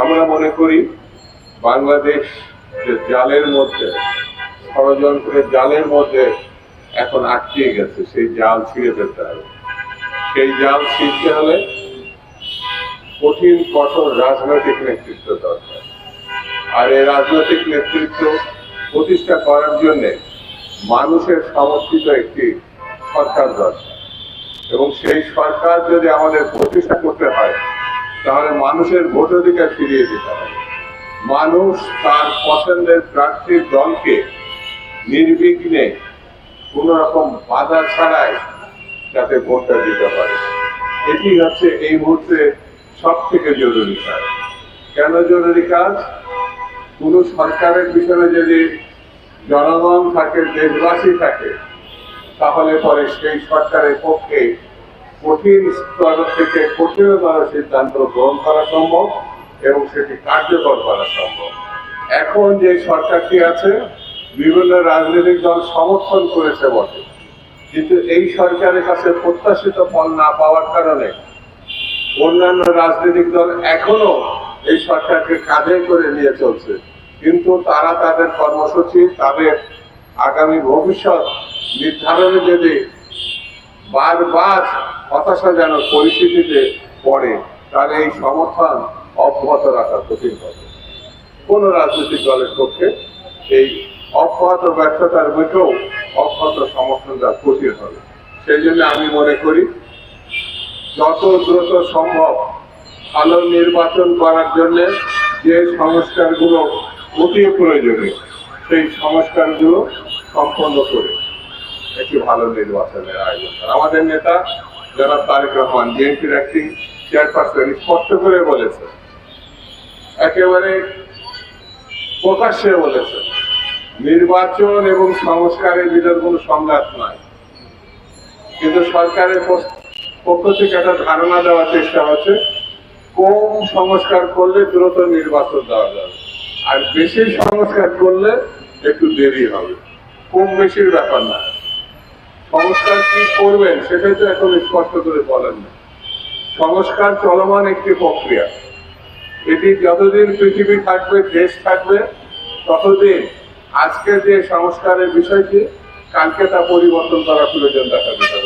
আমরা মনে করি বাংলাদেশ যে জালের মধ্যে, ষড়যন্ত্রের জালের মধ্যে এখন আটকে গেছে, সেই জাল ছিঁড়ে ফেলতে হবে। সেই জাল ছিঁড়তে হলে কঠিন কঠোর রাজনৈতিক নেতৃত্ব দরকার। আর এই রাজনৈতিক নেতৃত্ব প্রতিষ্ঠা করার জন্য মানুষের সমর্থিত একটি সরকার দরকার, এবং সেই সরকার যদি আমাদের প্রতিষ্ঠা করতে হয় তাহলে মানুষের ভোটাধিকার ফিরিয়ে দিতে হবে। মানুষ তার পছন্দের প্রার্থীর দলকে নির্বিঘ্নে কোন রকম বাধা ছাড়াই যাতে ভোটটা দিতে পারে, এটি হচ্ছে এই মুহূর্তে সব থেকে জরুরি কাজ। কেন জরুরি কাজ? কোন সরকারের পিছনে যদি জনগণ থাকে, দেশবাসী থাকে, তাহলে পরে সেই সরকারের পক্ষে কঠিন স্তর থেকে কঠিনতর সিদ্ধান্ত গ্রহণ করা সম্ভব এবং সেটি কার্যকর করা সম্ভব। এখন যে সরকারটি আছে, বিভিন্ন রাজনৈতিক দল সমর্থন করেছে বটে, কিন্তু এই সরকারের কাছে প্রত্যাশিত ফল না পাওয়ার কারণে অন্যান্য রাজনৈতিক দল এখনো এই সরকারকে কাঁধে করে নিয়ে চলছে। কিন্তু তারা তাদের কর্মসূচি, তাদের আগামী ভবিষ্যৎ নির্ধারণে যদি বারবার হতাশাজনক পরিস্থিতিতে পড়ে, তাহলে এই সমর্থন অব্যাহত রাখা কঠিন হবে। কোন রাজনৈতিক দলের পক্ষে এই অব্যাহত ব্যর্থতার মুখেও অব্যাহত সমর্থন দেওয়া কঠিন হবে। সেই জন্য আমি মনে করি যত দ্রুত সম্ভব ভালো নির্বাচন করার জন্য যে সংস্কারগুলো অতি প্রয়োজনীয়, সেই সংস্কারগুলো সম্পন্ন করে একটি ভালো নির্বাচনের আয়োজন করা। আমাদের নেতা জনাব তারেক রহমান, বিএনপির অ্যাক্টিং চেয়ারপারসন, স্পষ্ট করে বলেছে, একেবারে প্রকাশ্যে বলেছে, নির্বাচন এবং সংস্কারের ভিতর কোনো সংঘাত নয়। কিন্তু সরকারের পক্ষ থেকে একটা ধারণা দেওয়ার চেষ্টা হচ্ছে কম সংস্কার করলে দ্রুত নির্বাচন দেওয়া যাবে, আর বেশি সংস্কার করলে একটু দেরি হবে। কম বেশির ব্যাপার না, সংস্কার কি করবেন সেটাই তো এখন স্পষ্ট করে বলেন না। সংস্কার চলমান একটি প্রক্রিয়া, এটি যতদিন পৃথিবী থাকবে, দেশ থাকবে, ততদিন আজকে যে সংস্কারের বিষয়টি কালকে তা পরিবর্তন করার প্রয়োজন দেখা দিতে